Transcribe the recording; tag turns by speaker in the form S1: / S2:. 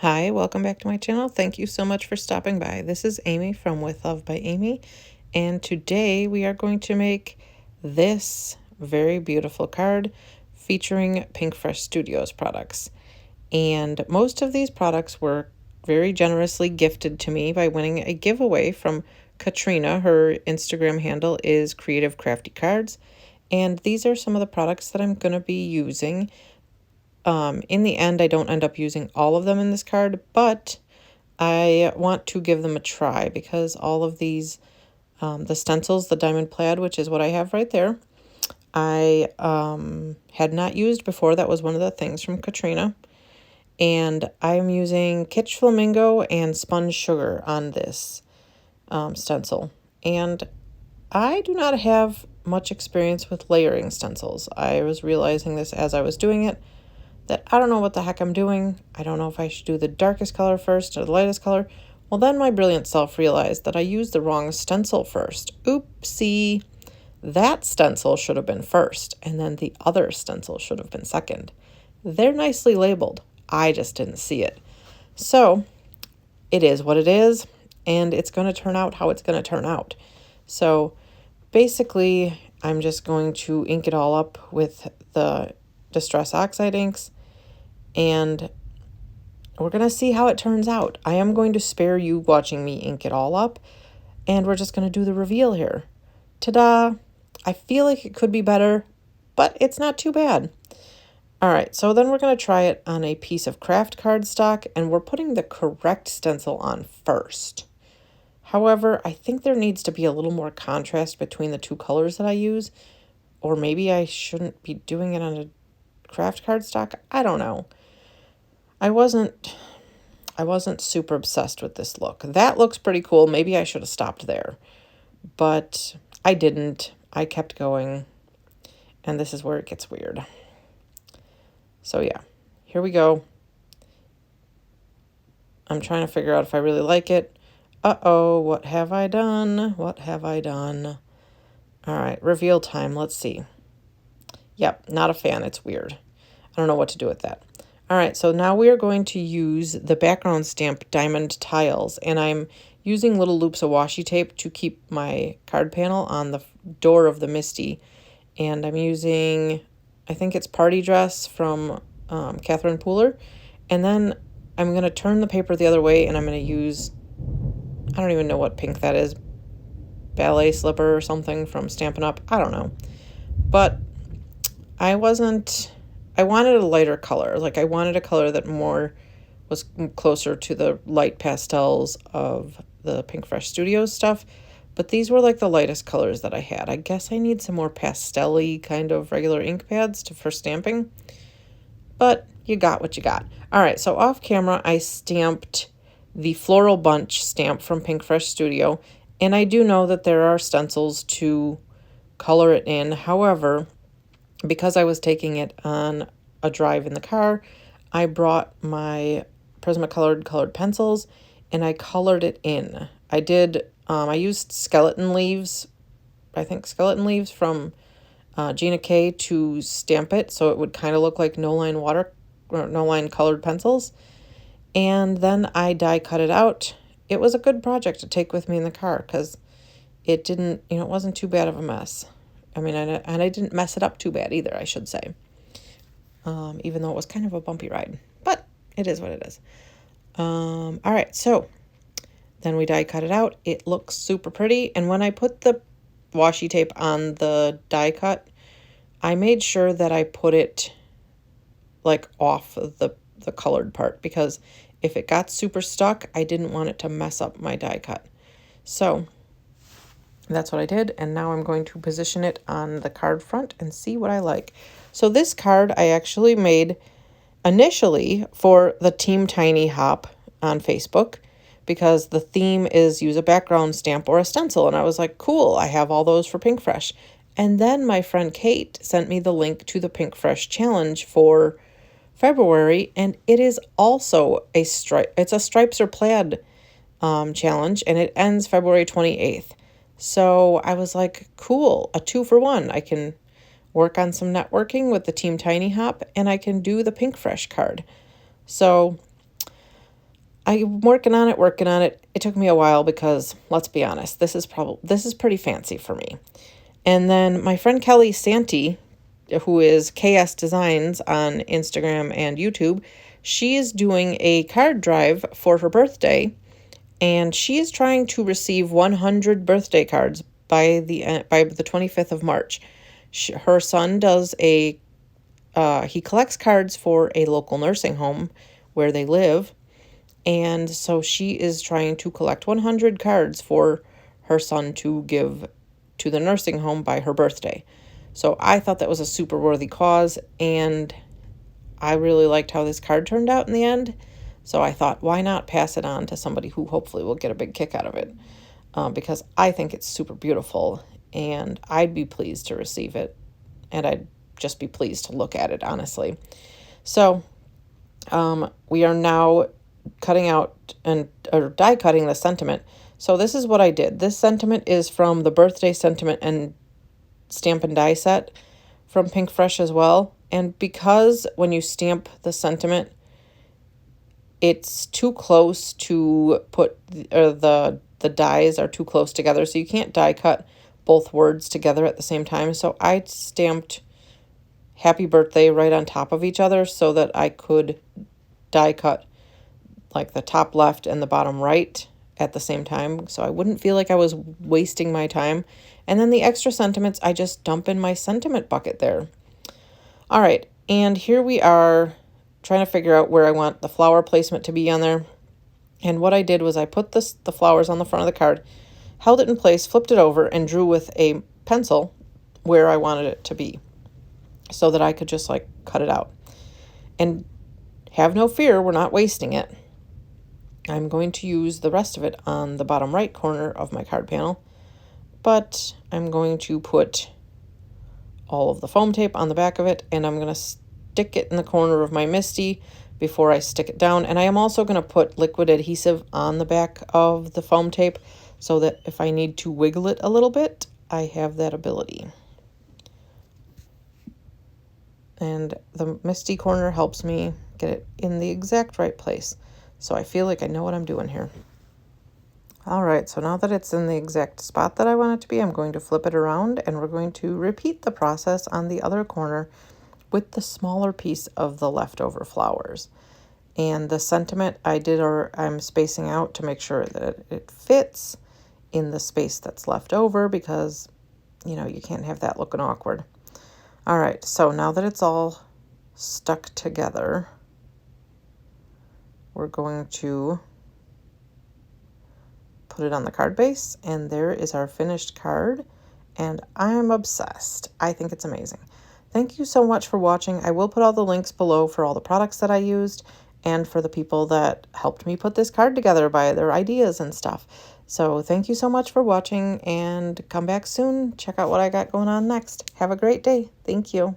S1: Hi, welcome back to my channel. Thank you so much for stopping by. This is Amy from With Love by Amy, and today we are going to make this very beautiful card featuring Pink Fresh Studios products. And most of these products were very generously gifted to me by winning a giveaway from Katrina. Her Instagram handle is Creative Crafty Cards, and these are some of the products that I'm going to be using. In the end, I don't end up using all of them in this card, but I want to give them a try because all of these, the stencils, the diamond plaid, which is what I have right there, I had not used before. That was one of the things from Katrina. And I'm using Kitsch Flamingo and Sponge Sugar on this stencil. And I do not have much experience with layering stencils. I was realizing this as I was doing it, that I don't know what the heck I'm doing. I don't know if I should do the darkest color first or the lightest color. Well, then my brilliant self realized that I used the wrong stencil first. Oopsie. That stencil should have been first, and then the other stencil should have been second. They're nicely labeled. I just didn't see it. So it is what it is, and it's going to turn out how it's going to turn out. So basically, I'm just going to ink it all up with the Distress Oxide inks, and we're going to see how it turns out. I am going to spare you watching me ink it all up, and we're just going to do the reveal here. Ta-da! I feel like it could be better, but it's not too bad. All right, so then we're going to try it on a piece of craft cardstock, and we're putting the correct stencil on first. However, I think there needs to be a little more contrast between the two colors that I use, or maybe I shouldn't be doing it on a craft cardstock. I don't know. I wasn't super obsessed with this look. That looks pretty cool. Maybe I should have stopped there, but I didn't. I kept going, and this is where it gets weird. So yeah, here we go. I'm trying to figure out if I really like it. Uh-oh, what have I done? What have I done? All right, reveal time. Let's see. Yep, not a fan. It's weird. I don't know what to do with that. All right, so now we are going to use the background stamp diamond tiles, and I'm using little loops of washi tape to keep my card panel on the door of the Misty. And I'm using, I think it's Party Dress from Catherine Pooler. And then I'm going to turn the paper the other way, and I'm going to use, I don't even know what pink that is, ballet slipper or something from Stampin' Up. I don't know. But I wanted a lighter color. Like, I wanted a color that more was closer to the light pastels of the Pink Fresh Studios stuff. But these were like the lightest colors that I had. I guess I need some more pastel-y kind of regular ink pads for stamping. But you got what you got. All right, so off camera, I stamped the Floral Bunch stamp from Pink Fresh Studio. And I do know that there are stencils to color it in. However, because I was taking it on a drive in the car, I brought my Prismacolor colored pencils and I colored it in. I used skeleton leaves, I think skeleton leaves from Gina K to stamp it, so it would kind of look like no-line colored pencils. And then I die cut it out. It was a good project to take with me in the car because it didn't, it wasn't too bad of a mess. I mean, and I didn't mess it up too bad either, I should say. Even though it was kind of a bumpy ride. But it is what it is. All right, so then we die cut it out. It looks super pretty. And when I put the washi tape on the die cut, I made sure that I put it like off of the colored part, because if it got super stuck, I didn't want it to mess up my die cut. So that's what I did, and now I'm going to position it on the card front and see what I like. So this card I actually made initially for the Team Tiny Hop on Facebook, because the theme is use a background stamp or a stencil, and I was like, cool, I have all those for Pink Fresh. And then my friend Kate sent me the link to the Pink Fresh challenge for February, and it is also it's a stripes or plaid challenge, and it ends February 28th. So I was like, cool, a 2-for-1. I can work on some networking with the Team Tiny Hop, and I can do the Pink Fresh card. So I'm working on it. It took me a while because, let's be honest, this is pretty fancy for me. And then my friend Kelly Santee, who is KS Designs on Instagram and YouTube, she is doing a card drive for her birthday, and she is trying to receive 100 birthday cards by the 25th of March. Her son does he collects cards for a local nursing home where they live, and so she is trying to collect 100 cards for her son to give to the nursing home by her birthday. So I thought that was a super worthy cause, and I really liked how this card turned out in the end. So I thought, why not pass it on to somebody who hopefully will get a big kick out of it? Because I think it's super beautiful, and I'd be pleased to receive it, and I'd just be pleased to look at it, honestly. So we are now cutting out or die cutting the sentiment. So this is what I did. This sentiment is from the birthday sentiment and stamp and die set from Pink Fresh as well. And because when you stamp the sentiment, it's too close to put, or the dies are too close together, so you can't die cut both words together at the same time. So I stamped happy birthday right on top of each other so that I could die cut like the top left and the bottom right at the same time, so I wouldn't feel like I was wasting my time. And then the extra sentiments, I just dump in my sentiment bucket there. All right, and here we are trying to figure out where I want the flower placement to be on there. And what I did was I put the flowers on the front of the card, held it in place, flipped it over, and drew with a pencil where I wanted it to be so that I could just like cut it out. And have no fear, we're not wasting it. I'm going to use the rest of it on the bottom right corner of my card panel, but I'm going to put all of the foam tape on the back of it, and I'm going to stick it in the corner of my Misty before I stick it down. And I am also going to put liquid adhesive on the back of the foam tape so that if I need to wiggle it a little bit, I have that ability. And the Misty corner helps me get it in the exact right place. So I feel like I know what I'm doing here. All right, so now that it's in the exact spot that I want it to be, I'm going to flip it around, and we're going to repeat the process on the other corner with the smaller piece of the leftover flowers. And the sentiment I'm spacing out to make sure that it fits in the space that's left over, because, you know, you can't have that looking awkward. All right, so now that it's all stuck together, we're going to put it on the card base, and there is our finished card, and I'm obsessed. I think it's amazing. Thank you so much for watching. I will put all the links below for all the products that I used and for the people that helped me put this card together by their ideas and stuff. So thank you so much for watching, and come back soon. Check out what I got going on next. Have a great day. Thank you.